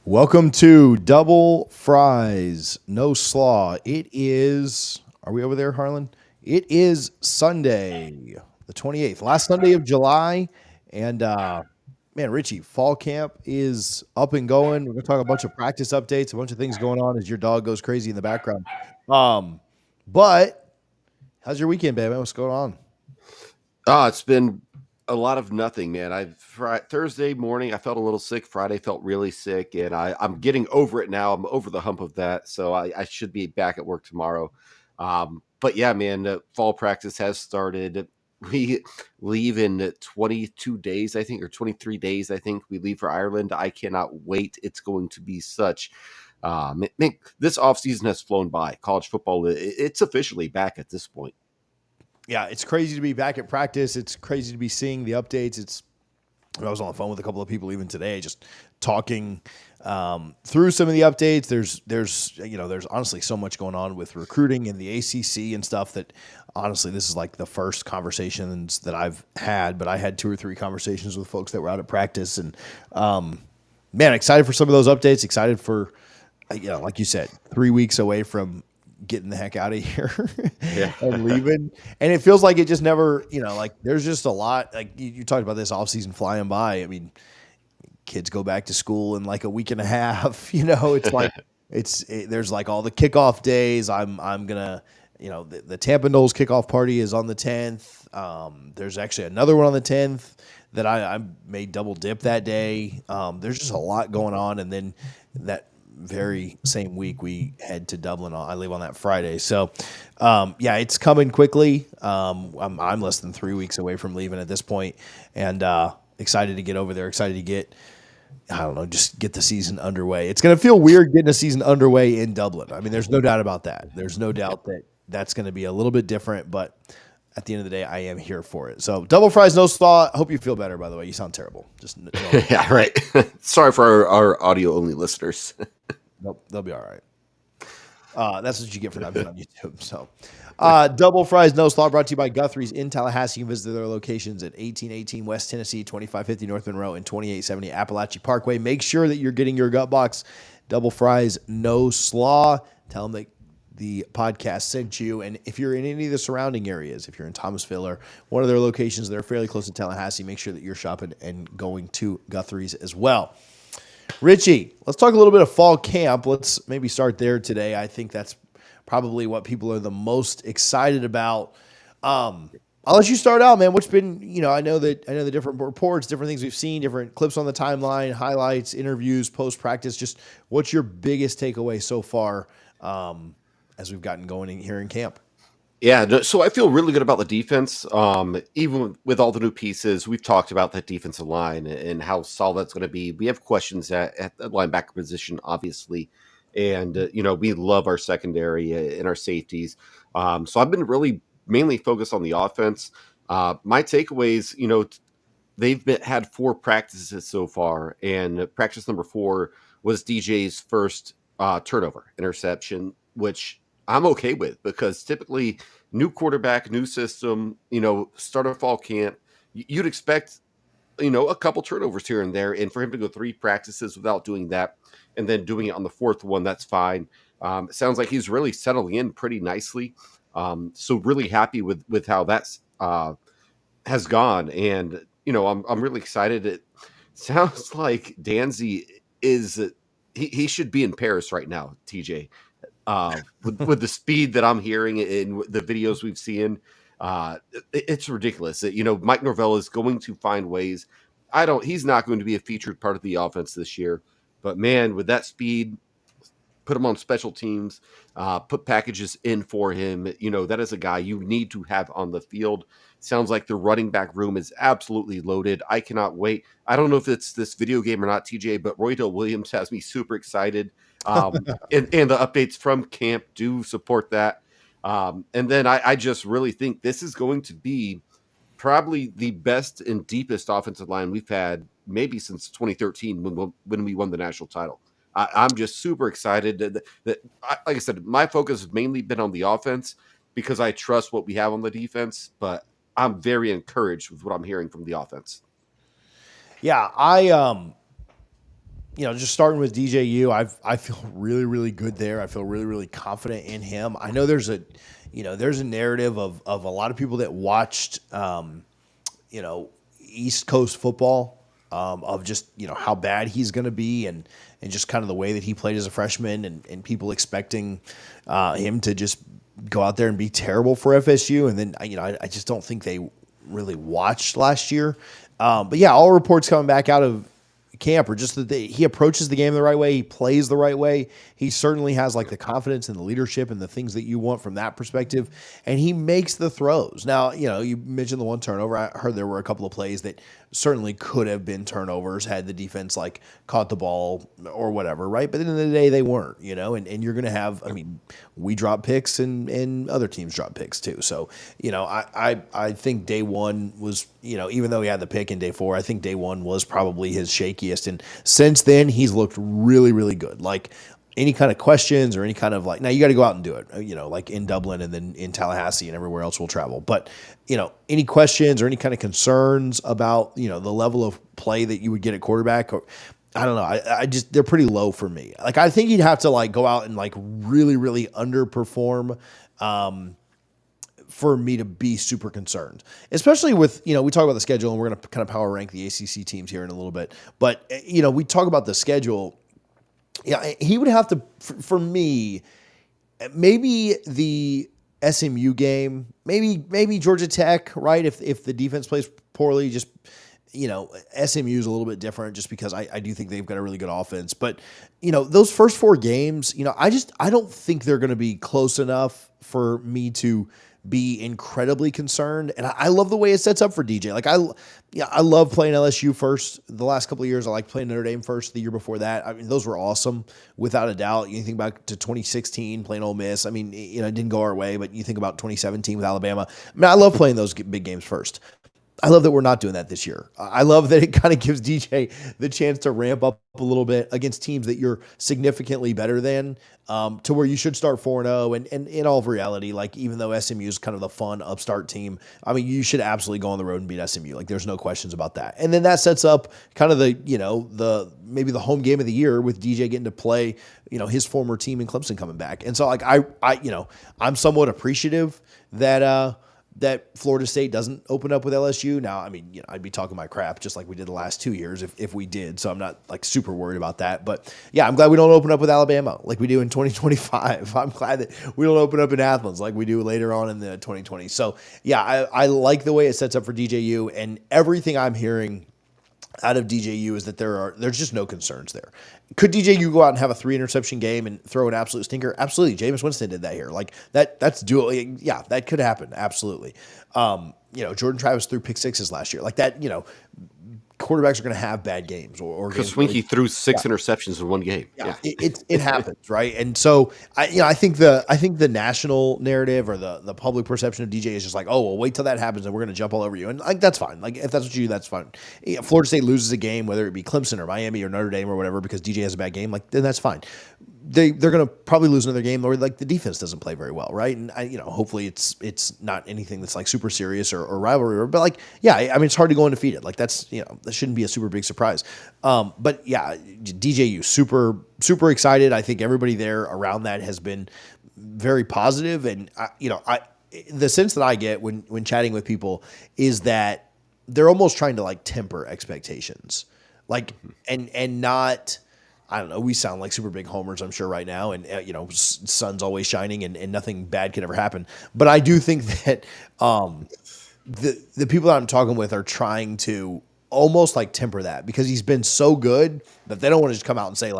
Welcome to Double Fries, No Slaw. It is, are we over there, Harlan? It is Sunday, the 28th, last Sunday of July. And man, Richie, fall camp is up and going. We're going to talk a bunch of practice updates, a bunch of things going on as your dog goes crazy in the background. But how's your weekend, baby? What's going on? It's been a lot of nothing, man. Thursday morning I felt a little sick. Friday felt really sick, and I'm getting over it now. I'm over the hump of that, so I should be back at work tomorrow. But yeah, man, fall practice has started. We leave in 22 days, I think, or 23 days. I think we leave for Ireland. I cannot wait. It's going to be such. Man, this offseason has flown by. College football, it's officially back at this point. Yeah, it's crazy to be back at practice. It's crazy to be seeing the updates. I was on the phone with a couple of people even today, just talking through some of the updates. There's honestly so much going on with recruiting and the ACC and stuff that honestly this is like the first conversations that I've had. But I had 2 or 3 conversations with folks that were out at practice, and man, excited for some of those updates. Excited for like you said, 3 weeks away from getting the heck out of here Yeah. and leaving. And it feels like it just never, like there's just a lot, like you talked about this off season flying by. I mean, kids go back to school in like a week and a half, it's like, there's like all the kickoff days. I'm gonna, the Tampa Noles kickoff party is on the 10th. There's actually another one on the 10th that I may double dip that day. There's just a lot going on. And then that very same week we head to Dublin. I leave on that Friday. So, yeah, it's coming quickly. I'm less than 3 weeks away from leaving at this point, and excited to get over there. Excited to just get the season underway. It's going to feel weird getting a season underway in Dublin. I mean, there's no doubt about that. There's no doubt that that's going to be a little bit different, but at the end of the day, I am here for it. So double fries, no slaw. Hope you feel better, by the way. You sound terrible. Just Yeah, right. Sorry for our audio only listeners. Nope, they'll be all right. That's what you get for not being on YouTube. So, double fries, no slaw, brought to you by Guthrie's in Tallahassee. You can visit their locations at 1818 West Tennessee, 2550 North Monroe, and 2870 Appalachia Parkway. Make sure that you're getting your gut box. Double fries, no slaw. Tell them that the podcast sent you. And if you're in any of the surrounding areas, if you're in Thomasville or one of their locations that are fairly close to Tallahassee, make sure that you're shopping and going to Guthrie's as well. Richie, let's talk a little bit of fall camp. Let's maybe start there today. I think that's probably what people are the most excited about. I'll let you start out, man. What's been, I know the different reports, different things we've seen, different clips on the timeline, highlights, interviews, post practice. Just what's your biggest takeaway so far as we've gotten going here in camp? Yeah, so I feel really good about the defense. Even with all the new pieces, we've talked about that defensive line and how solid it's going to be. We have questions at the linebacker position, obviously, and we love our secondary and our safeties. So I've been really mainly focused on the offense. My takeaways, had 4 practices so far, and practice number 4 was DJ's first turnover interception, which I'm okay with because typically new quarterback, new system, start of fall camp, you'd expect, a couple turnovers here and there. And for him to go 3 practices without doing that and then doing it on the 4th one, that's fine. It sounds like he's really settling in pretty nicely. So really happy with how that's has gone. And, I'm really excited. It sounds like Danzy he should be in Paris right now, TJ. With the speed that I'm hearing in the videos we've seen, it's ridiculous. Mike Norvell is going to find ways. He's not going to be a featured part of the offense this year, but man, with that speed, put him on special teams, put packages in for him. That is a guy you need to have on the field. Sounds like the running back room is absolutely loaded. I cannot wait. I don't know if it's this video game or not, TJ, but Roydell Williams has me super excited. And the updates from camp do support that. And then I just really think this is going to be probably the best and deepest offensive line we've had maybe since 2013 when we won the national title. I'm just super excited that, like I said, my focus has mainly been on the offense because I trust what we have on the defense, but I'm very encouraged with what I'm hearing from the offense. Yeah, just starting with DJU, I feel really, really good there. I feel really, really confident in him. I know there's a narrative of a lot of people that watched, you know, East Coast football, of just, how bad he's going to be, and just kind of the way that he played as a freshman, and people expecting him to just go out there and be terrible for FSU. And then, I just don't think they really watched last year. But yeah, all reports coming back out of camp are just that he approaches the game the right way. He plays the right way. He certainly has like the confidence and the leadership and the things that you want from that perspective. And he makes the throws. Now, you mentioned the one turnover. I heard there were a couple of plays that certainly could have been turnovers had the defense like caught the ball or whatever, right? But at the end of the day, they weren't, and you're going to have, we drop picks and other teams drop picks too. So, I think day one was, even though he had the pick in day 4, I think day 1 was probably his shakiest. And since then, he's looked really, really good. Like, any kind of questions or any kind of now you got to go out and do it, like in Dublin and then in Tallahassee and everywhere else we'll travel. But, any questions or any kind of concerns about, the level of play that you would get at quarterback, or I don't know. I just, they're pretty low for me. Like, I think he'd have to go out and really, really underperform, for me to be super concerned, especially with, we talk about the schedule, and we're going to kind of power rank the ACC teams here in a little bit. But, we talk about the schedule. Yeah, he would have to, for me, maybe the SMU game, maybe Georgia Tech, right? If the defense plays poorly, just, SMU is a little bit different just because I do think they've got a really good offense. But, those first 4 games, I don't think they're going to be close enough for me to be incredibly concerned. And I love the way it sets up for DJ. I love playing LSU first. The last couple of years, I liked playing Notre Dame first. The year before that, those were awesome, without a doubt. You think back to 2016, playing Ole Miss. It didn't go our way, but you think about 2017 with Alabama. I love playing those big games first. I love that we're not doing that this year. I love that it kind of gives DJ the chance to ramp up a little bit against teams that you're significantly better than, to where you should start 4-0. And in all of reality, even though SMU is kind of the fun upstart team, you should absolutely go on the road and beat SMU. There's no questions about that. And then that sets up kind of maybe the home game of the year with DJ getting to play, his former team in Clemson coming back. And so I'm somewhat appreciative that Florida State doesn't open up with LSU. Now, I'd be talking my crap just like we did the last 2 years if we did. So I'm not super worried about that. But yeah, I'm glad we don't open up with Alabama like we do in 2025. I'm glad that we don't open up in Athens like we do later on in the 2020s. So yeah, I like the way it sets up for DJU, and everything I'm hearing out of DJU is that there's just no concerns there. Could DJU go out and have a 3 interception game and throw an absolute stinker? Absolutely. Jameis Winston did that here. That's doable. Yeah, that could happen. Absolutely. Jordan Travis threw pick 6s last year. Quarterbacks are going to have bad games or Chris Swinkie threw 6 interceptions in one game. Yeah. It happens, right? And so I think the national narrative or the public perception of DJ is just oh, well, wait till that happens and we're going to jump all over you. And that's fine. If that's what you do, that's fine. Florida State loses a game, whether it be Clemson or Miami or Notre Dame or whatever, because DJ has a bad game, then that's fine. They're going to probably lose another game, or the defense doesn't play very well, right? And hopefully it's not anything that's super serious or rivalry, but it's hard to go undefeated. That's that shouldn't be a super big surprise. But yeah, DJU super excited. I think everybody there around that has been very positive, and the sense that I get when chatting with people is that they're almost trying to temper expectations, and not. I don't know. We sound like super big homers, I'm sure, right now. And, sun's always shining and nothing bad can ever happen. But I do think that the people that I'm talking with are trying to almost temper that, because he's been so good that they don't want to just come out and say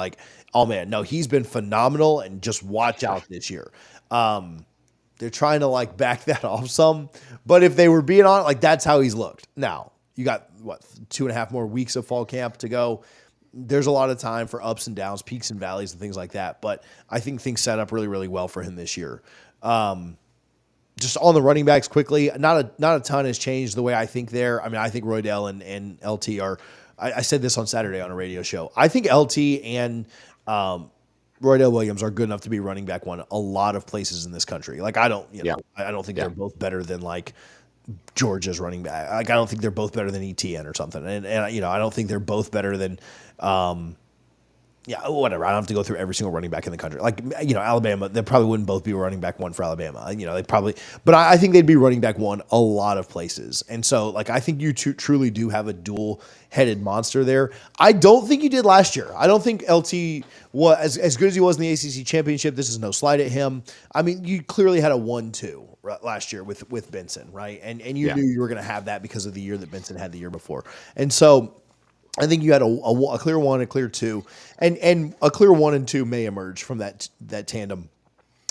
oh man, no, he's been phenomenal and just watch out this year. They're trying to back that off some. But if they were being on that's how he's looked. Now, you got 2.5 more weeks of fall camp to go. There's a lot of time for ups and downs, peaks and valleys and things like that. But I think things set up really, really well for him this year. Just on the running backs quickly, not a ton has changed the way I think there. I think Roydell and LT are, I said this on Saturday on a radio show. I think LT and Roydell Williams are good enough to be running back one a lot of places in this country. I don't think they're both better than Georgia's running back. I don't think they're both better than ETN or something. And I don't think they're both better than Yeah, whatever. I don't have to go through every single running back in the country. Like, Alabama, they probably wouldn't both be running back one for Alabama. They probably, but I think they'd be running back one a lot of places. And so, like, I think you truly do have a dual headed monster there. I don't think you did last year. I don't think LT was as good as he was in the ACC championship. This is no slight at him. I mean, you clearly had a 1-2 last year with Benson, right? And you Yeah. knew you were going to have that because of the year that Benson had the year before. And so, I think you had a clear one, a clear two, and a clear 1 and 2 may emerge from that tandem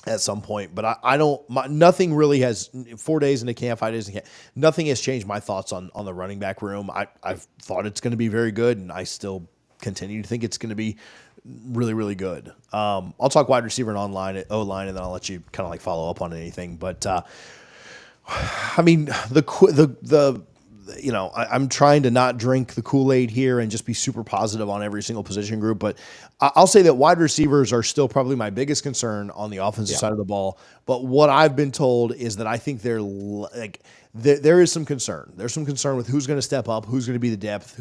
at some point. But I don't. Nothing really has 4 days into camp, 5 days into camp. Nothing has changed my thoughts on the running back room. I've thought it's going to be very good, and I still continue to think it's going to be really, really good. I'll talk wide receiver and O line, and then I'll let you kind of like follow up on anything. But I mean, I'm trying to not drink the Kool-Aid here and just be super positive on every single position group. But I'll say that wide receivers are still probably my biggest concern on the offensive side of the ball. But what I've been told is that I think there is some concern. There's some concern with who's going to step up, who's going to be the depth,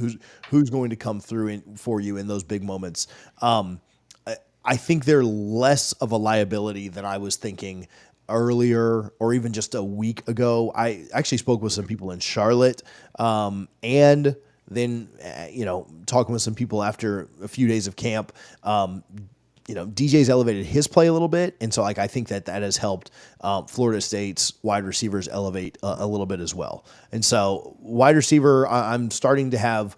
who's going to come through for you in those big moments. I think they're less of a liability than I was thinking earlier or even just a week ago. I actually spoke with some people in Charlotte, and then talking with some people after a few days of camp. DJ's elevated his play a little bit, and so like I think that has helped Florida State's wide receivers elevate a little bit as well. And so wide receiver, I'm starting to have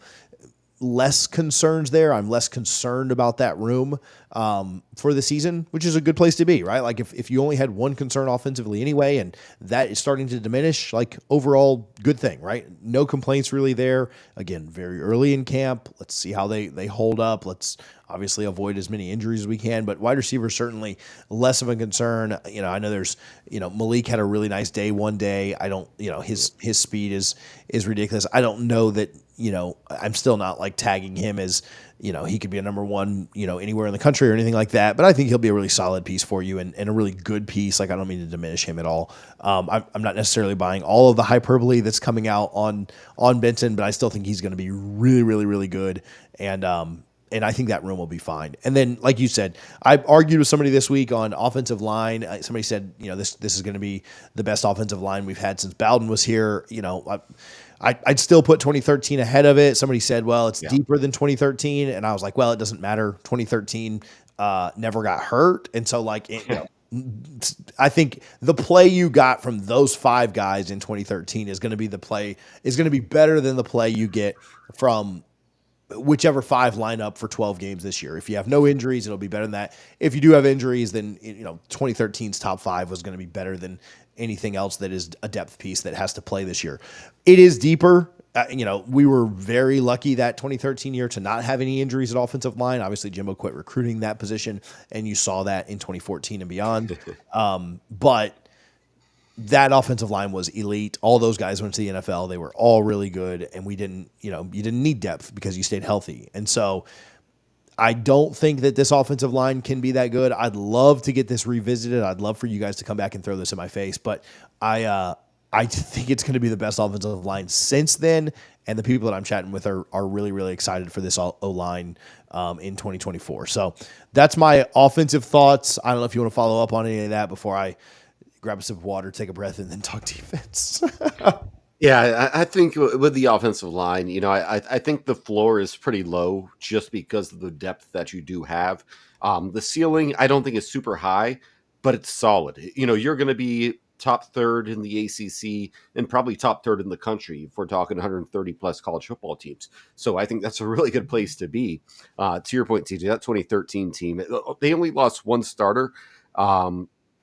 less concerns there. I'm less concerned about that room for the season, which is a good place to be, right? Like if you only had one concern offensively anyway, and that is starting to diminish, like overall good thing, right? No complaints really there. Again, very early in camp. Let's see how they hold up. Let's obviously avoid as many injuries as we can, but wide receiver certainly less of a concern. I know there's, Malik had a really nice day one day. I don't, his speed is ridiculous. I don't know that, I'm still not like tagging him as, he could be a number one, anywhere in the country or anything like that. But I think he'll be a really solid piece for you and a really good piece. Like, I don't mean to diminish him at all. I'm not necessarily buying all of the hyperbole that's coming out on Benson, but I still think he's going to be really, really, really good. And I think that room will be fine. And then, like you said, I argued with somebody this week on offensive line. Somebody said, this is going to be the best offensive line we've had since Bowden was here. I'd still put 2013 ahead of it. Somebody said, well, it's deeper than 2013. And I was like, well, it doesn't matter. 2013 never got hurt. And so, like, I think the play you got from those 5 guys in 2013 is going to be better than the play you get from whichever 5 line up for 12 games this year. If you have no injuries, it'll be better than that. If you do have injuries, then 2013's top 5 was going to be better than anything else that is a depth piece that has to play this year. It is deeper. We were very lucky that 2013 year to not have any injuries at offensive line. Obviously, Jimbo quit recruiting that position, and you saw that in 2014 and beyond. But that offensive line was elite. All those guys went to the NFL. They were all really good, and you didn't need depth because you stayed healthy. And so I don't think that this offensive line can be that good. I'd love to get this revisited. I'd love for you guys to come back and throw this in my face, but I think it's going to be the best offensive line since then, and the people that I'm chatting with are really, really excited for this O-line in 2024. So that's my offensive thoughts. I don't know if you want to follow up on any of that before I grab a sip of water, take a breath, and then talk defense. Yeah, I think with the offensive line, I think the floor is pretty low just because of the depth that you do have. The ceiling, I don't think is super high, but it's solid. You're going to be top third in the ACC and probably top third in the country if we're talking 130 plus college football teams. So I think that's a really good place to be. To your point, TJ, that 2013 team, they only lost one starter,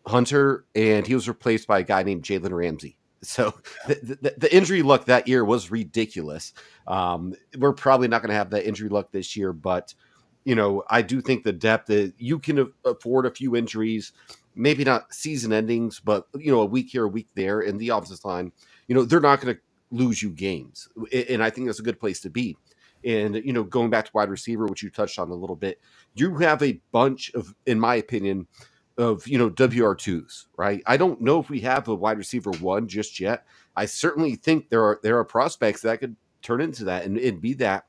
Hunter, and he was replaced by a guy named Jalen Ramsey. So the injury luck that year was ridiculous. We're probably not going to have that injury luck this year, but I do think the depth that you can afford a few injuries, maybe not season endings, but a week here, a week there, and the offensive line, they're not going to lose you games, and I think that's a good place to be. And going back to wide receiver, which you touched on a little bit, you have a bunch of, in my opinion, of WR2s, right? I don't know if we have a wide receiver 1 just yet. I certainly think there are prospects that could turn into that and be that.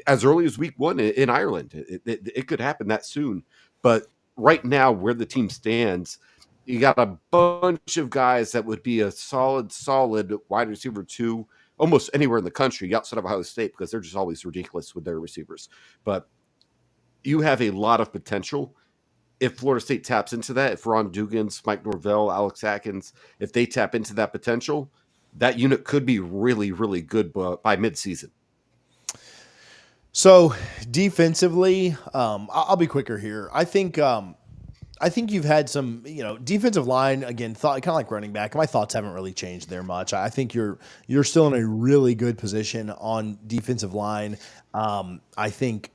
as early as week 1 in Ireland. It could happen that soon. But right now, where the team stands, you got a bunch of guys that would be a solid wide receiver 2 almost anywhere in the country outside of Ohio State because they're just always ridiculous with their receivers. But you have a lot of potential if Florida State taps into that, if Ron Dugans, Mike Norvell, Alex Atkins, if they tap into that potential, that unit could be really, really good by midseason. So defensively, I'll be quicker here. I think you've had some, defensive line again. Thought kind of like running back. My thoughts haven't really changed there much. I think you're still in a really good position on defensive line. I think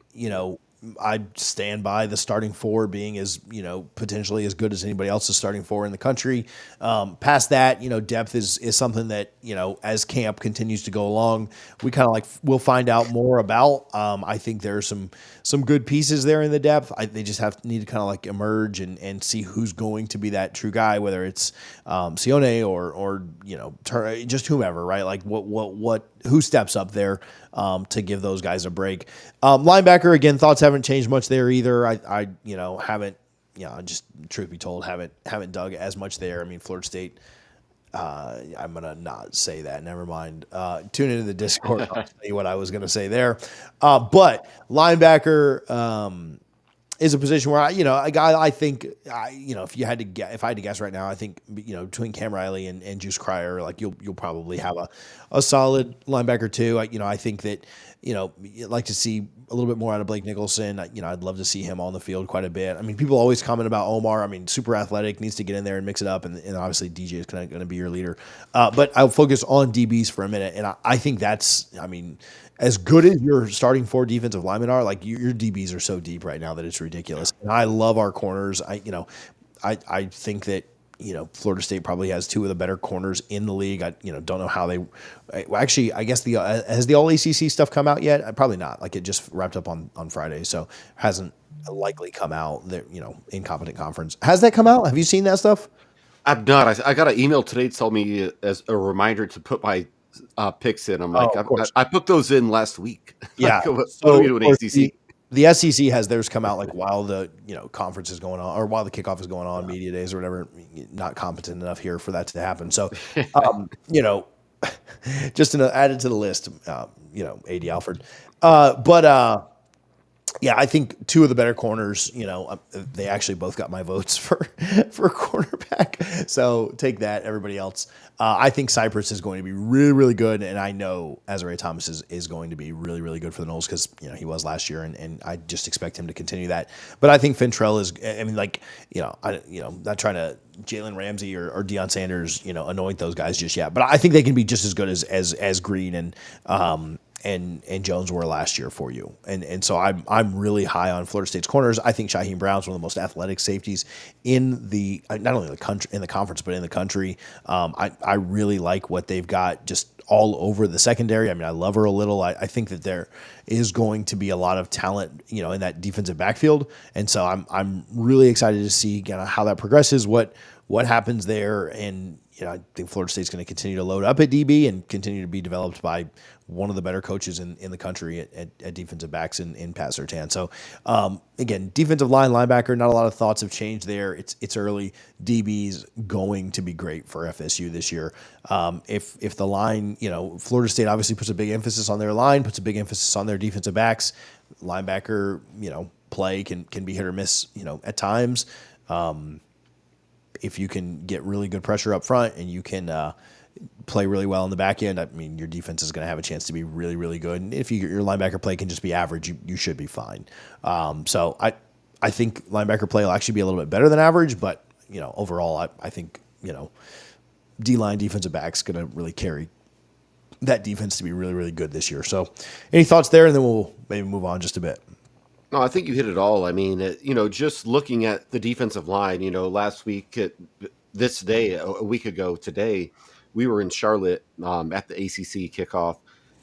I stand by the starting four being as potentially as good as anybody else's starting four in the country. Past that, depth is something that as camp continues to go along, we kind of like we'll find out more about. I think there are some good pieces there in the depth. They just need to kind of like emerge and see who's going to be that true guy, whether it's Sione or just whomever, right? Like what who steps up there to give those guys a break. Linebacker again, thoughts haven't changed much there either. I haven't just truth be told haven't dug as much there. I mean Florida State. I'm gonna not say that. Never mind. Tune into the Discord. I'll tell you what I was gonna say there. But linebacker is a position where a guy I think if I had to guess right now, I think between Cam Riley and Juice Cryer, like you'll probably have a solid linebacker too. I think that you'd like to see a little bit more out of Blake Nicholson. I'd love to see him on the field quite a bit. I mean, people always comment about Omar. I mean, super athletic, needs to get in there and mix it up, and obviously DJ is going to be your leader. But I'll focus on DBs for a minute, and I think that's, as good as your starting four defensive linemen are, like your DBs are so deep right now that it's ridiculous. And I love our corners. I think that Florida State probably has two of the better corners in the league. I don't know how they. Actually, I guess has the All ACC stuff come out yet? Probably not. Like it just wrapped up on Friday, so hasn't likely come out. There, incompetent conference. Has that come out? Have you seen that stuff? I'm not. I got an email today to tell me as a reminder to put my picks in. I'm Oh, like, of course. I put those in last week. Yeah. Like, what are So we of doing, course, ACC? the SEC has theirs come out like while the conference is going on or while the kickoff is going on, media days or whatever. Not competent enough here for that to happen. So, just added to the list. AD Alfred, but yeah, I think two of the better corners, they actually both got my votes for cornerback. So take that, everybody else. I think Cypress is going to be really, really good, and I know Azariah Thomas is going to be really, really good for the Noles because he was last year, and I just expect him to continue that. But I think Fintrell is. I mean, like not trying to Jalen Ramsey or Deion Sanders, anoint those guys just yet, but I think they can be just as good as Green and Jones were last year for you. And so I'm really high on Florida State's corners. I think Shaheem Brown's one of the most athletic safeties in the not only the country in the conference but in the country. I really like what they've got just all over the secondary. I mean, I love her a little. I think that there is going to be a lot of talent, in that defensive backfield. And so I'm really excited to see how that progresses, what happens there. And I think Florida State's going to continue to load up at DB and continue to be developed by one of the better coaches in the country at defensive backs in Pat Surtain. So, again, defensive line, linebacker, not a lot of thoughts have changed there. It's early. DB's going to be great for FSU this year. If the line, Florida State obviously puts a big emphasis on their line, puts a big emphasis on their defensive backs. Linebacker, play can be hit or miss, at times. If you can get really good pressure up front and you can play really well in the back end, I mean, your defense is going to have a chance to be really, really good. And if your linebacker play can just be average, you should be fine. So I think linebacker play will actually be a little bit better than average, but overall, I think D-line defensive back's going to really carry that defense to be really, really good this year. So, any thoughts there, and then we'll maybe move on just a bit. No, I think you hit it all. I mean, just looking at the defensive line, last week, this day, a week ago today, we were in Charlotte at the ACC kickoff.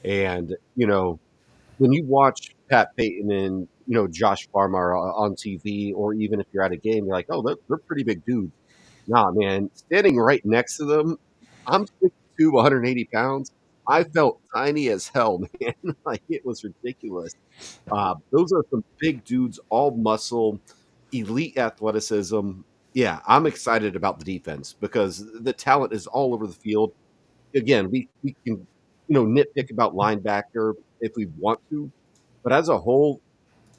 And, when you watch Pat Payton and, Josh Farmer on TV, or even if you're at a game, you're like, oh, they're pretty big dudes. Nah, man, standing right next to them, I'm 6'2", 180 pounds. I felt tiny as hell, man. Like, it was ridiculous. Those are some big dudes, all muscle, elite athleticism. Yeah, I'm excited about the defense because the talent is all over the field. Again, we can, nitpick about linebacker if we want to, but as a whole,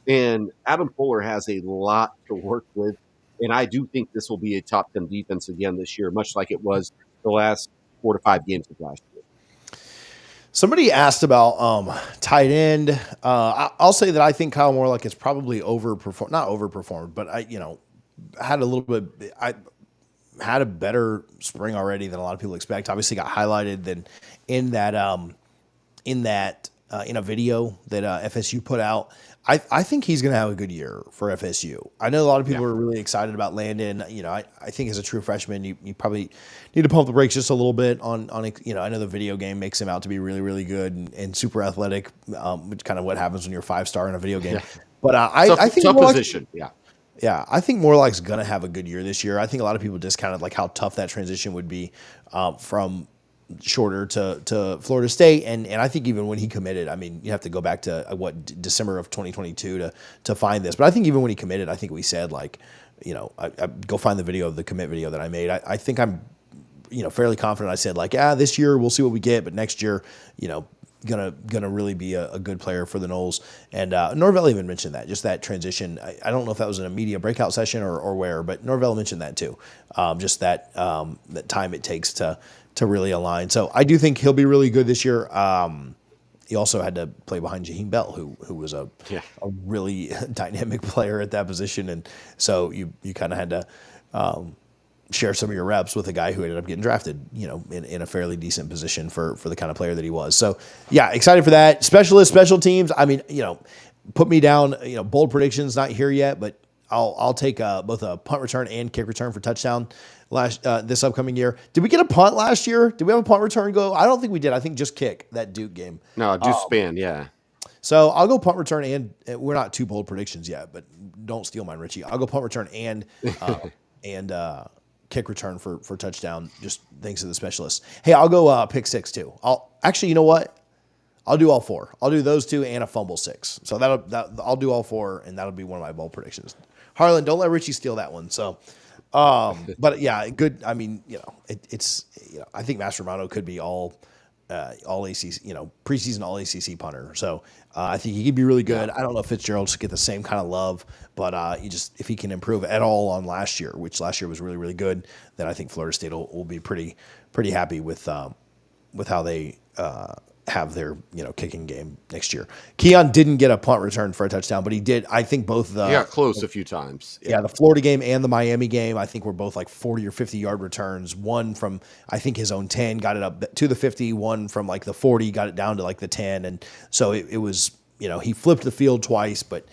and Adam Fuller has a lot to work with, and I do think this will be a top 10 defense again this year, much like it was the last 4 to 5 games of last year. Somebody asked about tight end. I'll say that I think Kyle Morlock is probably overperformed, not overperformed, but had a little bit. I had a better spring already than a lot of people expect. Obviously, got highlighted than in that in a video that FSU put out. I think he's going to have a good year for FSU. I know a lot of people Yeah. are really excited about Landon. I think as a true freshman, you probably need to pump the brakes just a little bit on. I know the video game makes him out to be really, really good and super athletic, which kind of what happens when you're a 5-star in a video game. Yeah. But I think Tough Morlock, position. Yeah. yeah, I think Morlock's going to have a good year this year. I think a lot of people discounted like how tough that transition would be from shorter to Florida State, and I think even when he committed, I mean, you have to go back to December of 2022 to find this. But I think even when he committed, I think we said like, I go find the video of the commit video that I made. I think I'm, fairly confident. I said like, this year we'll see what we get, but next year, gonna really be a good player for the Noles. And Norvell even mentioned that, just that transition. I don't know if that was in a media breakout session or where, but Norvell mentioned that too. Just that time it takes to really align. So I do think he'll be really good this year. He also had to play behind Jaheim Bell, who was a really dynamic player at that position, and so you kind of had to share some of your reps with a guy who ended up getting drafted, in a fairly decent position for the kind of player that he was. So yeah, excited for that. Special teams. I mean, put me down. Bold predictions not here yet, but I'll take both a punt return and kick return for touchdown this upcoming year. Did we get a punt last year? Did we have a punt return go? I don't think we did. I think just kick that Duke game. No, just span. Yeah. So I'll go punt return and we're not too bold predictions yet, but don't steal mine, Richie. I'll go punt return and kick return for touchdown. Just thanks to the specialists. Hey, I'll go pick six too. You know what? I'll do all four. I'll do those two and a fumble six. So I'll do all four, and that'll be one of my bold predictions. Harlan, don't let Richie steal that one. So, but yeah, good. I mean, it's I think Master Romano could be all ACC, preseason all ACC punter. So I think he could be really good. I don't know if Fitzgerald should get the same kind of love, but if he can improve at all on last year, which last year was really, really good, then I think Florida State will be pretty happy with how they have their kicking game next year. Keon didn't get a punt return for a touchdown, but he did. I think both He got close a few times. Yeah, the Florida game and the Miami game, I think were both like 40 or 50 yard returns. One from I think his own 10 got it up to the 50. One from like the 40 got it down to like the 10, and so it was he flipped the field twice, but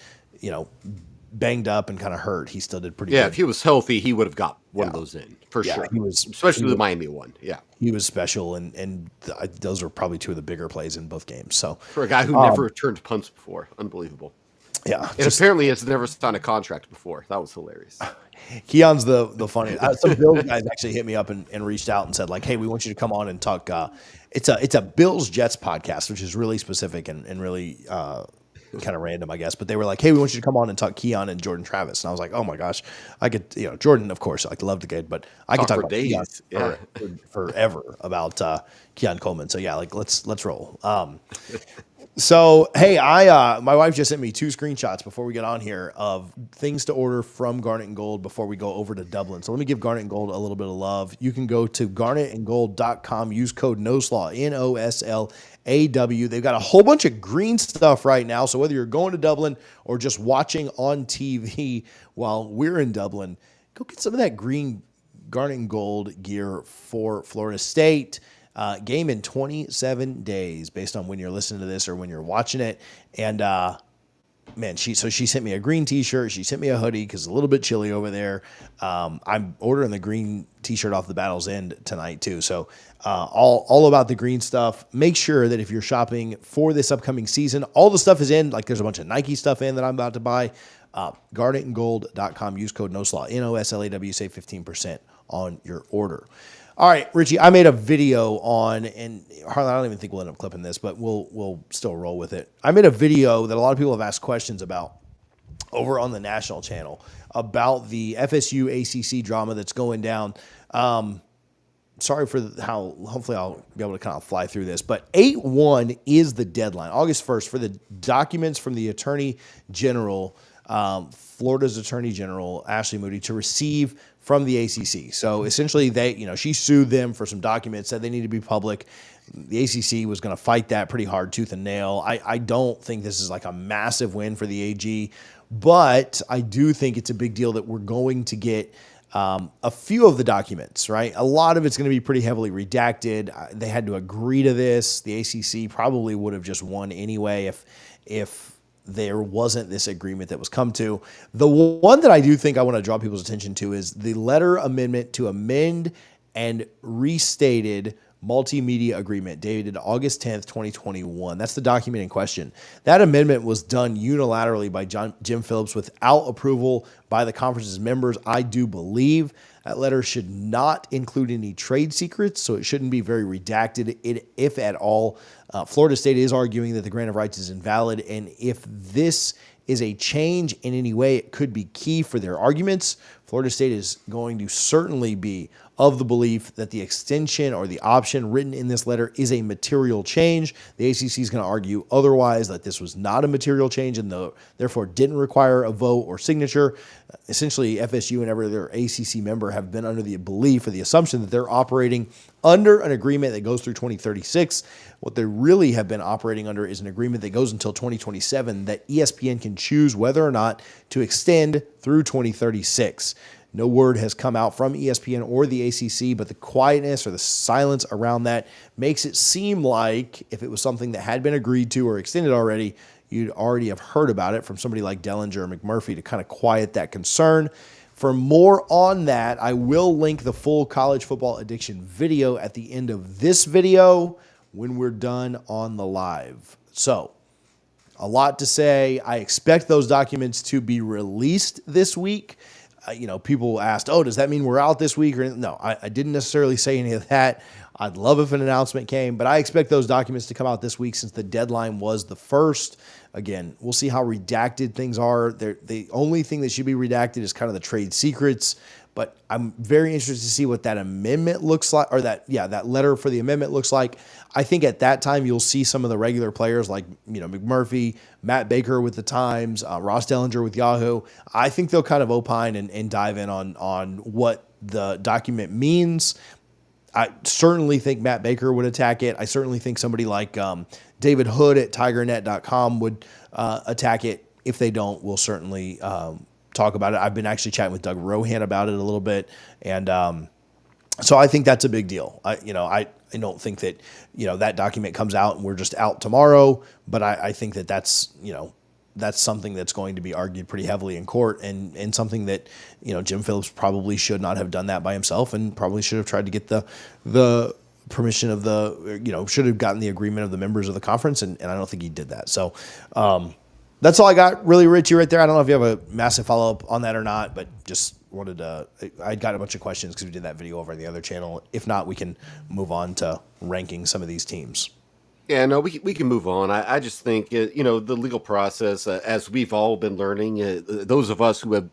banged up and kind of hurt. He still did pretty good. Yeah, if he was healthy, he would have got one of those in for sure. He was, especially the Miami one. Yeah, he was special, and those were probably two of the bigger plays in both games. So for a guy who never returned punts before, unbelievable. Yeah, and apparently has never signed a contract before. That was hilarious. Keon's the funny. Some Bills guys actually hit me up and reached out and said like, "Hey, we want you to come on and talk." It's a Bills Jets podcast, which is really specific and really kind of random, I guess. But they were like, "Hey, we want you to come on and talk Keon and Jordan Travis." And I was like, "Oh my gosh, I could Jordan, of course, I love the kid, but I could talk about days, Keon forever about Keon Coleman." So yeah, like let's roll. So, hey, my wife just sent me 2 screenshots before we get on here of things to order from Garnet and Gold before we go over to Dublin. So let me give Garnet and Gold a little bit of love. You can go to garnetandgold.com, use code NOSLAW, NOSLAW. They've got a whole bunch of green stuff right now. So whether you're going to Dublin or just watching on TV while we're in Dublin, go get some of that green Garnet and Gold gear for Florida State. Game in 27 days based on when you're listening to this or when you're watching it. And man, she sent me a green t-shirt. She sent me a hoodie because it's a little bit chilly over there. I'm ordering the green t-shirt off the Battle's End tonight too. So all about the green stuff. Make sure that if you're shopping for this upcoming season, all the stuff is in. Like there's a bunch of Nike stuff in that I'm about to buy. garnetandgold.com. Use code NOSLAW, NOSLAW, save 15% on your order. All right, Richie, I made a video on, and Harlan, I don't even think we'll end up clipping this, but we'll still roll with it. I made a video that a lot of people have asked questions about over on the national channel about the FSU ACC drama that's going down. Sorry for how, hopefully I'll be able to kind of fly through this, but 8/1 is the deadline, August 1st, for the documents from the Attorney General, Florida's Attorney General, Ashley Moody, to receive from the ACC. So essentially she sued them for some documents, said they need to be public. The ACC was going to fight that pretty hard, tooth and nail. I don't think this is like a massive win for the AG, but I do think it's a big deal that we're going to get a few of the documents, right? A lot of it's going to be pretty heavily redacted. They had to agree to this. The ACC probably would have just won anyway if there wasn't this agreement that was come to. The one that I do think I want to draw people's attention to is the letter amendment to amend and restated multimedia agreement dated August 10th, 2021. That's the document in question. That amendment was done unilaterally by Jim Phillips without approval by the conference's members. I do believe that letter should not include any trade secrets, so it shouldn't be very redacted, if at all. Florida State is arguing that the grant of rights is invalid, and if this is a change in any way, it could be key for their arguments. Florida State is going to certainly be of the belief that the extension or the option written in this letter is a material change. The ACC is going to argue otherwise, that this was not a material change and therefore didn't require a vote or signature. Essentially, FSU and every other ACC member have been under the belief or the assumption that they're operating under an agreement that goes through 2036. What they really have been operating under is an agreement that goes until 2027 that ESPN can choose whether or not to extend through 2036. No word has come out from ESPN or the ACC, but the quietness or the silence around that makes it seem like if it was something that had been agreed to or extended already, you'd already have heard about it from somebody like Dellinger or McMurphy to kind of quiet that concern. For more on that, I will link the full college football addiction video at the end of this video when we're done on the live. So, a lot to say. I expect those documents to be released this week. People asked, oh, does that mean we're out this week? No, I didn't necessarily say any of that. I'd love if an announcement came, but I expect those documents to come out this week since the deadline was the 1st. Again, we'll see how redacted things are. The only thing that should be redacted is kind of the trade secrets, but I'm very interested to see what that amendment looks like, or that letter for the amendment looks like. I think at that time you'll see some of the regular players like McMurphy, Matt Baker with the Times, Ross Dellinger with Yahoo. I think they'll kind of opine and dive in on what the document means. I certainly think Matt Baker would attack it. I certainly think somebody like David Hood at tigernet.com would attack it. If they don't, we'll certainly talk about it. I've been actually chatting with Doug Rohan about it a little bit. And so I think that's a big deal. I don't think that, that document comes out and we're just out tomorrow, but I think that that's something that's going to be argued pretty heavily in court, and something that, Jim Phillips probably should not have done that by himself, and probably should have tried to get the permission of should have gotten the agreement of the members of the conference. And I don't think he did that. So, that's all I got, really, Richie, right there. I don't know if you have a massive follow-up on that or not, but just wanted to, I got a bunch of questions because we did that video over on the other channel. If not, we can move on to ranking some of these teams. Yeah, no, we can move on. I just think, the legal process, as we've all been learning, those of us who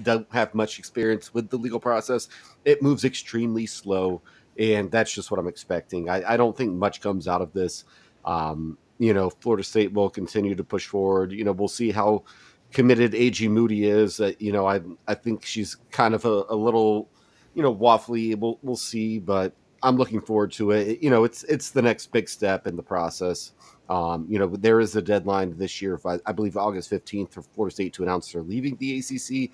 don't have much experience with the legal process, it moves extremely slow, and that's just what I'm expecting. I don't think much comes out of this. Florida State will continue to push forward. We'll see how committed AG Moody is. I think she's kind of a little, waffly. We'll see, but I'm looking forward to it. It's the next big step in the process. There is a deadline this year, I believe August 15th, for Florida State to announce they're leaving the ACC.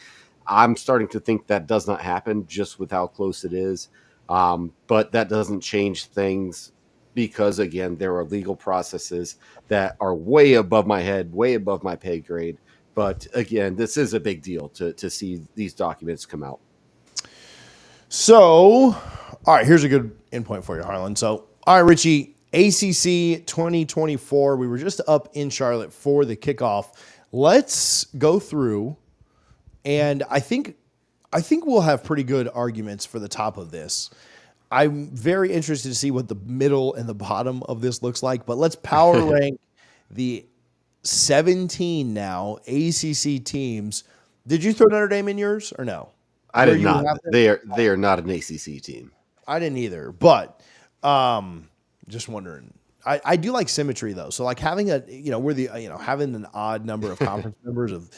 I'm starting to think that does not happen just with how close it is. But that doesn't change things, because, again, there are legal processes that are way above my head, way above my pay grade. But, again, this is a big deal to see these documents come out. So, all right, here's a good endpoint for you, Harlan. So, all right, Richie, ACC 2024. We were just up in Charlotte for the kickoff. Let's go through And I think we'll have pretty good arguments for the top of this. I'm very interested to see what the middle and the bottom of this looks like, but let's power rank the 17 now ACC teams. Did you throw Notre Dame in yours or no? I Where did you would not. have them? They are not an ACC team. I didn't either, but just wondering. I do like symmetry though. So like having we're the having an odd number of conference members of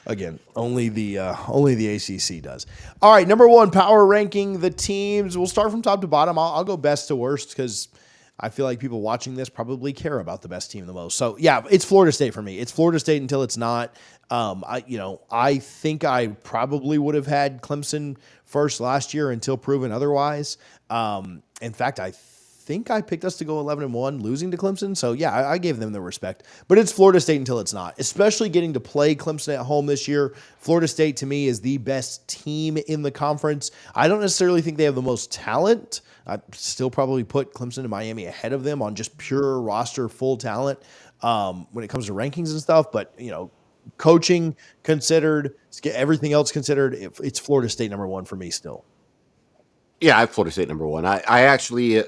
again only the ACC does. All right, number one power ranking the teams. We'll start from top to bottom. I'll go best to worst because I feel like people watching this probably care about the best team the most. So yeah, it's Florida State for me. It's Florida State until it's not. I think I probably would have had Clemson first last year until proven otherwise. In fact, I think I picked us to go 11-1, losing to Clemson. So yeah, I gave them the respect. But it's Florida State until it's not. Especially getting to play Clemson at home this year. Florida State to me is the best team in the conference. I don't necessarily think they have the most talent. I still probably put Clemson and Miami ahead of them on just pure roster full talent when it comes to rankings and stuff. But coaching considered, everything else considered, it's Florida State number one for me still. Yeah, I have Florida State number one. I actually,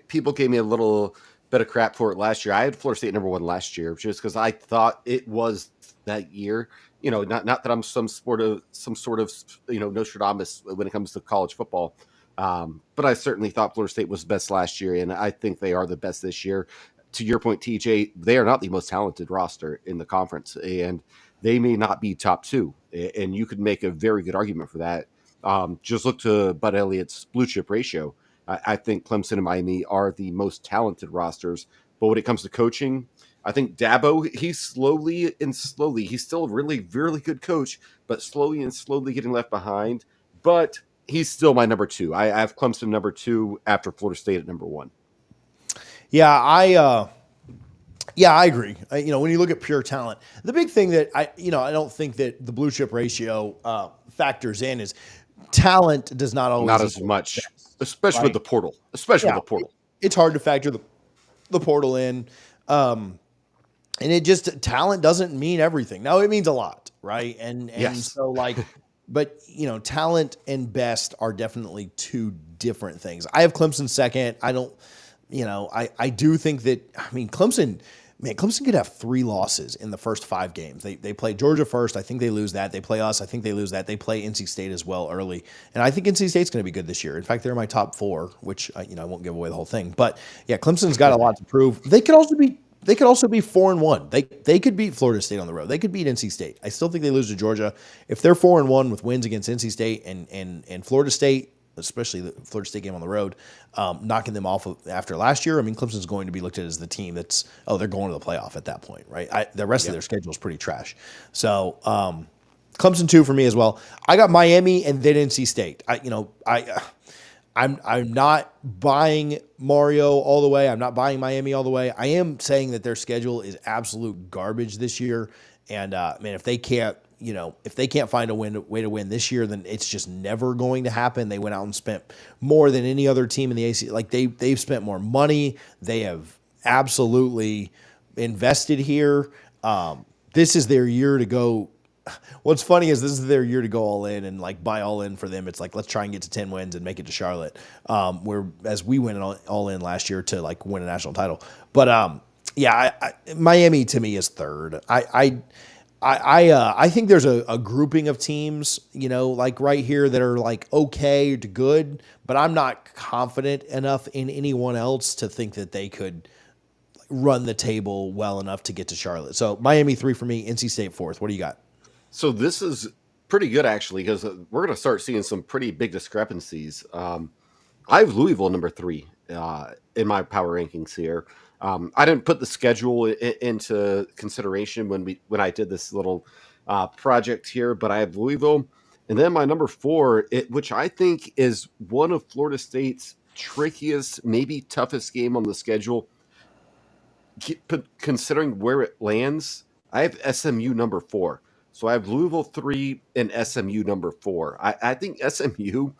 people gave me a little bit of crap for it last year. I had Florida State number one last year just because I thought it was that year. Not that I'm some sort of Nostradamus when it comes to college football, but I certainly thought Florida State was the best last year, and I think they are the best this year. To your point, TJ, they are not the most talented roster in the conference, and they may not be top two, and you could make a very good argument for that. Just look to Bud Elliott's blue chip ratio. I think Clemson and Miami are the most talented rosters. But when it comes to coaching, I think Dabo, he's he's still a really, really good coach, but slowly getting left behind. But he's still my number two. I have Clemson number two after Florida State at number one. Yeah, I agree. When you look at pure talent, the big thing that I don't think that the blue chip ratio factors in is talent does not always Not as much, success, especially with right? the portal. Especially Yeah, with the portal. it's hard to factor the portal in, and it just talent doesn't mean everything. Now it means a lot, right? And Yes. so like, but talent and best are definitely two different things. I have Clemson second. I don't, I do think that Clemson. Man, Clemson could have 3 losses in the first 5 games. They play Georgia first. I think they lose that. They play us. I think they lose that. They play NC State as well early. And I think NC State's going to be good this year. In fact, they're in my top 4, which I won't give away the whole thing. But yeah, Clemson's got a lot to prove. They could also be 4-1. They could beat Florida State on the road. They could beat NC State. I still think they lose to Georgia. If they're 4-1 with wins against NC State and Florida State, especially the Florida State game on the road, knocking them off after last year. Clemson's going to be looked at as the team they're going to the playoff at that point, right? The rest of their schedule is pretty trash. So Clemson 2 for me as well. I got Miami and then NC State. I'm not buying Mario all the way. I'm not buying Miami all the way. I am saying that their schedule is absolute garbage this year. And if they can't find a way to win this year, then it's just never going to happen. They went out and spent more than any other team in the AC. Like they've spent more money. They have absolutely invested here. This is their year to go. What's funny is this is their year to go all in and like buy all in for them. It's like, let's try and get to 10 wins and make it to Charlotte. Whereas we went all in last year to like win a national title. But Miami to me is third. I think there's a grouping of teams, like right here that are like okay to good, but I'm not confident enough in anyone else to think that they could run the table well enough to get to Charlotte. So Miami 3 for me, NC State 4th. What do you got? So this is pretty good actually because we're going to start seeing some pretty big discrepancies. I have Louisville number 3 in my power rankings here. I didn't put the schedule into consideration when I did this little project here, but I have Louisville, and then my number 4, which I think is one of Florida State's trickiest, maybe toughest game on the schedule. Considering where it lands, I have SMU number 4. So I have Louisville 3 and SMU number 4. I think SMU,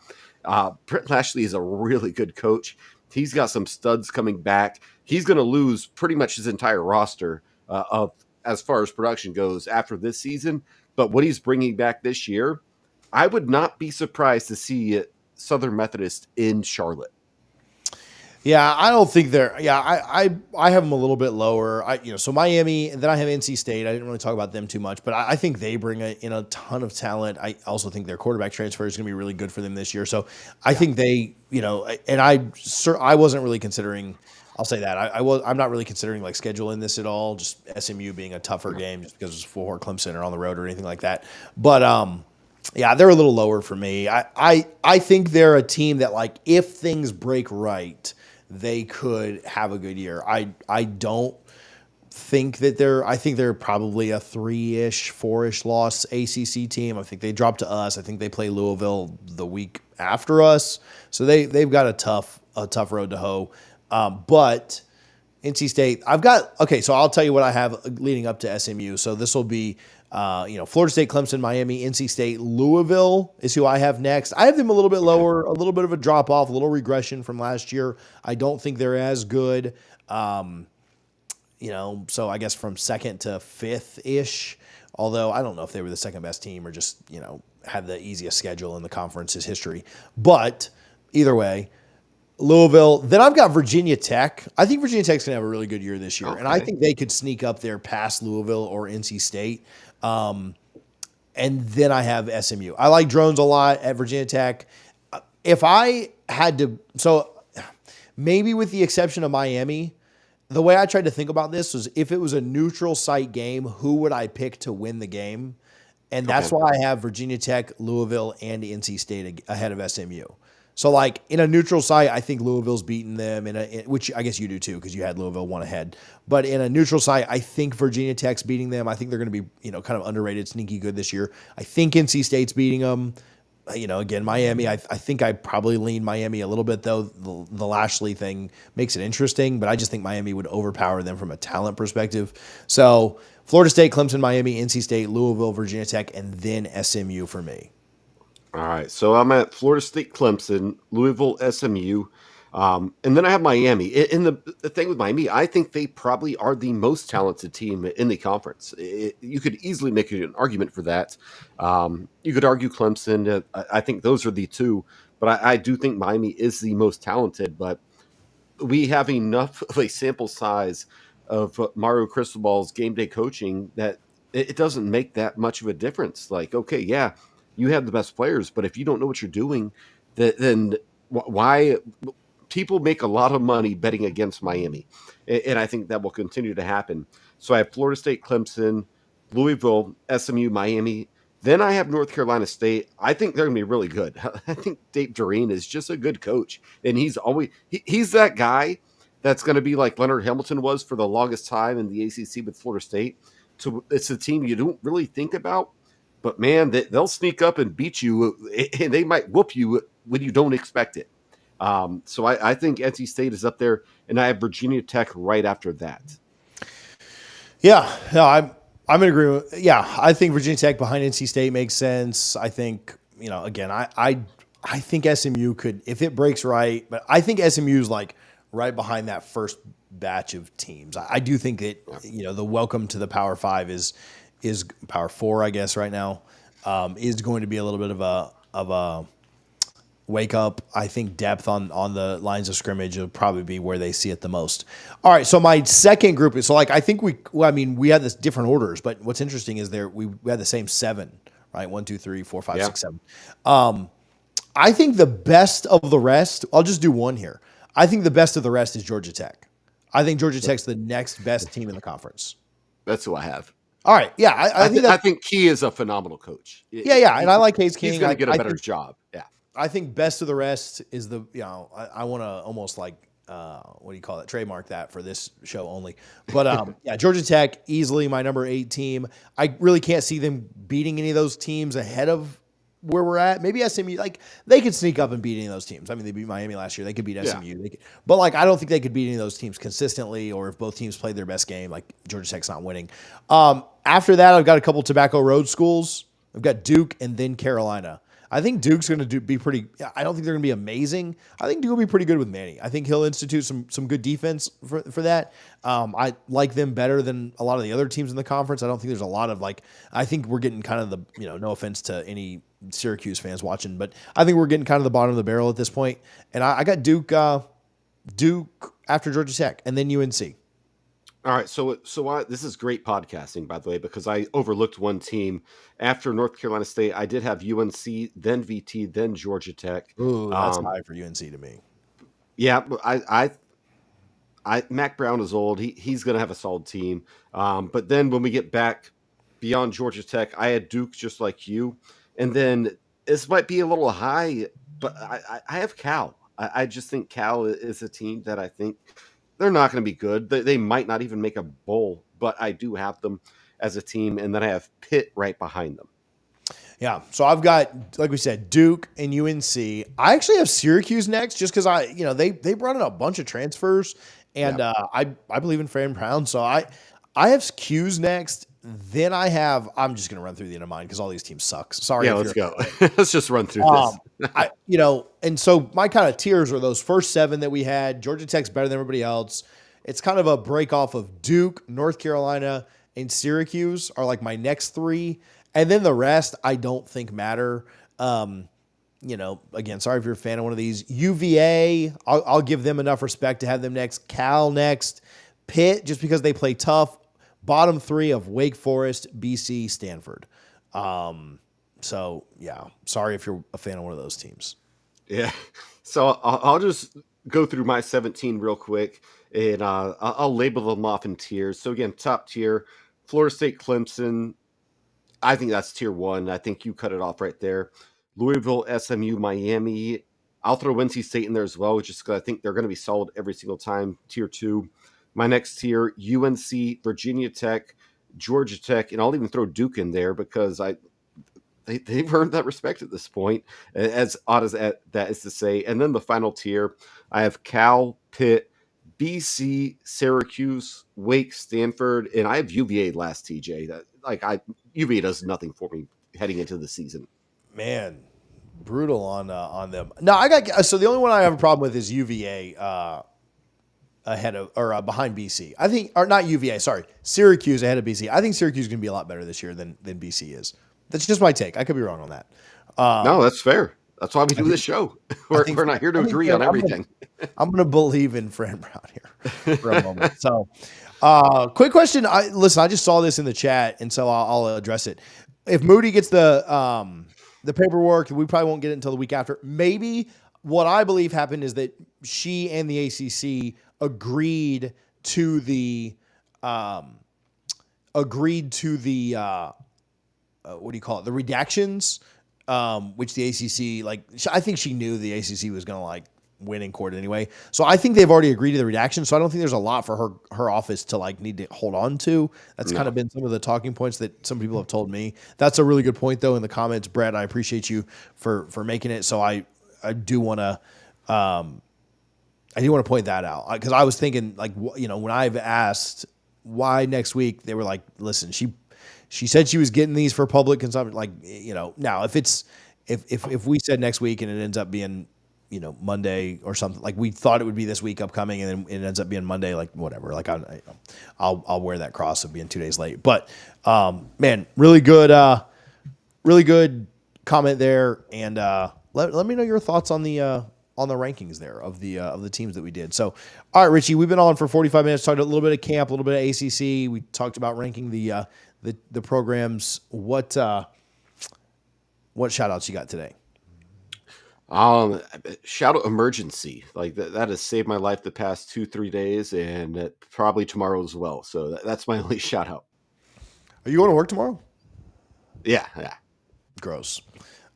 Brett Lashley is a really good coach. He's got some studs coming back. He's going to lose pretty much his entire roster of as far as production goes after this season. but what he's bringing back this year, I would not be surprised to see Southern Methodist in Charlotte. Yeah, I don't think they're. Yeah, I have them a little bit lower. So Miami, and then I have NC State. I didn't really talk about them too much, but I think they bring in a ton of talent. I also think their quarterback transfer is going to be really good for them this year. So I think they, and I wasn't really considering. I'll say that I'm not really considering like scheduling this at all. Just SMU being a tougher game, just because it's for Clemson or on the road or anything like that. But yeah, they're a little lower for me. I think they're a team that, like, if things break right, they could have a good year. I don't think that I think they're probably a 3-ish, 4-ish loss ACC team. I think they dropped to us. I think they play Louisville the week after us. So they've got a tough road to hoe. But NC State, so I'll tell you what I have leading up to SMU. So this will be Florida State, Clemson, Miami, NC State, Louisville is who I have next. I have them a little bit lower, a little bit of a drop off, a little regression from last year. I don't think they're as good. So I guess from second to fifth-ish, although I don't know if they were the second best team or just, had the easiest schedule in the conference's history. But either way, Louisville. Then I've got Virginia Tech. I think Virginia Tech's going to have a really good year this year. Okay. And I think they could sneak up there past Louisville or NC State. And then I have SMU. I like drones a lot at Virginia Tech. If I had to, so maybe with the exception of Miami, the way I tried to think about this was if it was a neutral site game, who would I pick to win the game? And that's why I have Virginia Tech, Louisville, and NC State ahead of SMU. So, like, in a neutral site, I think Louisville's beaten them, which I guess you do too because you had Louisville one ahead. But in a neutral site, I think Virginia Tech's beating them. I think they're going to be, kind of underrated, sneaky good this year. I think NC State's beating them. Again, Miami, I think I probably lean Miami a little bit, though. The Lashley thing makes it interesting, but I just think Miami would overpower them from a talent perspective. So, Florida State, Clemson, Miami, NC State, Louisville, Virginia Tech, and then SMU for me. All right, so I'm at Florida State, Clemson, Louisville, SMU, and then I have Miami. And the thing with Miami, I think they probably are the most talented team in the conference. You could easily make an argument for that. You could argue Clemson. I think those are the two, but I do think Miami is the most talented. But we have enough of a sample size of Mario Cristobal's game day coaching that it doesn't make that much of a difference. Like, okay, yeah, you have the best players, but if you don't know what you're doing, then why? People make a lot of money betting against Miami, and I think that will continue to happen. So I have Florida State, Clemson, Louisville, SMU, Miami. Then I have North Carolina State. I think they're going to be really good. I think Dave Doreen is just a good coach, and he's that guy that's going to be like Leonard Hamilton was for the longest time in the ACC with Florida State. So it's a team you don't really think about. But, man, they'll sneak up and beat you, and they might whoop you when you don't expect it. So I think NC State is up there, and I have Virginia Tech right after that. Yeah, no, I'm in agreement. Yeah, I think Virginia Tech behind NC State makes sense. I think, again, I think SMU could, if it breaks right, but I think SMU's like right behind that first batch of teams. I do think that, the welcome to the Power 5 is Power 4, I guess, right now, is going to be a little bit of a wake up. I think depth on the lines of scrimmage will probably be where they see it the most. All right, so my second group is, I think we had this different orders, but what's interesting is we had the same 7, right? 1, 2, 3, 4, 5, 6, 7. I think the best of the rest, I'll just do one here. I think the best of the rest is Georgia Tech. I think Georgia Tech's the next best team in the conference. That's who I have. All right, yeah, I think Key is a phenomenal coach. Yeah, and I like Hayes King. He's going to get a better job. Yeah, I think best of the rest is I want to almost what do you call it? Trademark that for this show only. But yeah, Georgia Tech easily my number 8 team. I really can't see them beating any of those teams ahead of where we're at. Maybe SMU, they could sneak up and beat any of those teams. I mean, they beat Miami last year. They could beat SMU. But I don't think they could beat any of those teams consistently, or if both teams played their best game, Georgia Tech's not winning. After that, I've got a couple Tobacco Road schools. I've got Duke and then Carolina. I think Duke's going to be pretty. I don't think they're going to be amazing. I think Duke will be pretty good with Manny. I think he'll institute some good defense for that. I like them better than a lot of the other teams in the conference. I don't think there's a lot of like. I think we're getting kind of the no offense to any Syracuse fans watching, but I think we're getting kind of the bottom of the barrel at this point. And I got Duke after Georgia Tech and then UNC. All right, so this is great podcasting, by the way, because I overlooked one team after North Carolina State. I did have UNC, then VT, then Georgia Tech. Ooh, that's high for UNC to me. Yeah, but Mac Brown is old. He's going to have a solid team. But then when we get back beyond Georgia Tech, I had Duke just like you, and then this might be a little high, but I have Cal. I just think Cal is a team that I think. They're not going to be good. They might not even make a bowl, but I do have them as a team, and then I have Pitt right behind them. Yeah, so I've got, like we said, Duke and UNC. I actually have Syracuse next, just because they brought in a bunch of transfers, and I believe in Fran Brown, so I have Q's next. Then I'm just going to run through the end of mine because all these teams suck. Sorry. Yeah, let's go. Let's just run through this. And so my kind of tiers are those first 7 that we had. Georgia Tech's better than everybody else. It's kind of a break off of Duke, North Carolina, and Syracuse are like my next 3. And then the rest I don't think matter. Again, sorry if you're a fan of one of these. UVA, I'll give them enough respect to have them next. Cal next. Pitt, just because they play tough. Bottom 3 of Wake Forest, BC, Stanford. So, yeah, sorry if you're a fan of one of those teams. Yeah. So I'll just go through my 17 real quick, and I'll label them off in tiers. So, again, top tier, Florida State, Clemson. I think that's tier 1. I think you cut it off right there. Louisville, SMU, Miami. I'll throw NC State in there as well, just because I think they're going to be solid every single time. Tier 2. My next tier, UNC, Virginia Tech, Georgia Tech, and I'll even throw Duke in there because they've earned that respect at this point, as odd as that is to say. And then the final tier, I have Cal, Pitt, BC, Syracuse, Wake, Stanford, and I have UVA last, TJ. UVA does nothing for me heading into the season. Man, brutal on them. No, so the only one I have a problem with is UVA. Ahead of or behind BC. I think, or not UVA, sorry, Syracuse ahead of BC. I think Syracuse is going to be a lot better this year than BC is. That's just my take. I could be wrong on that. No, that's fair. That's why we do this show. We're not here to agree on everything. I'm going to believe in Fran Brown here for a moment. So, quick question. I just saw this in the chat, and so I'll address it. If Moody gets the paperwork, we probably won't get it until the week after. Maybe what I believe happened is that she and the ACC agreed to the what do you call it? The redactions, which the ACC, I think she knew the ACC was going to win in court anyway. So I think they've already agreed to the redaction. So I don't think there's a lot for her office to need to hold on to. That's kind of been some of the talking points that some people have told me. That's a really good point though in the comments, Brett. I appreciate you for making it. So I do want to, point that out because I was thinking when I've asked why next week, they were like, listen, she said she was getting these for public consumption. Now if we said next week and it ends up being, Monday or something, we thought it would be this week upcoming and then it ends up being Monday, whatever, I'll wear that cross of being 2 days late, but, man, really good comment there. And, let me know your thoughts on the rankings there of the teams that we did. So, all right, Richie, we've been on for 45 minutes, talked a little bit of camp, a little bit of ACC. We talked about ranking the programs. What shout outs you got today? Shout out emergency. That has saved my life the past 2-3 days and probably tomorrow as well. So that's my only shout out. Are you going to work tomorrow? Yeah. Gross.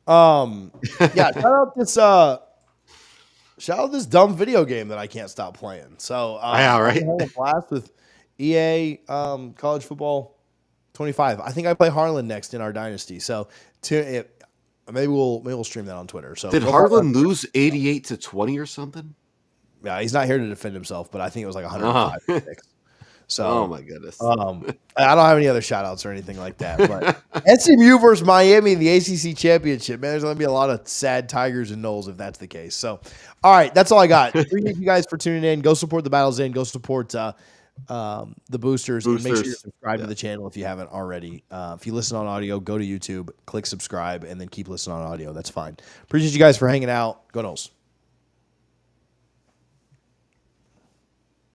Shout out this dumb video game that I can't stop playing. So right. I'm having a blast with EA College Football 25. I think I play Harlan next in our dynasty. So maybe we'll stream that on Twitter. So did Harlan lose 88-20 or something? Yeah, he's not here to defend himself, but I think it was 105. Oh So my goodness. I don't have any other shout outs or anything like that. But SMU versus Miami in the ACC championship, man, there's going to be a lot of sad Tigers and Noles if that's the case. So, all right, that's all I got. Appreciate you guys for tuning in. Go support the Battles In. Go support the boosters, and make sure you're Boosters. subscribed to Yeah. the channel if you haven't already. If you listen on audio, go to YouTube, click subscribe, and then keep listening on audio. That's fine. Appreciate you guys for hanging out. Go Noles.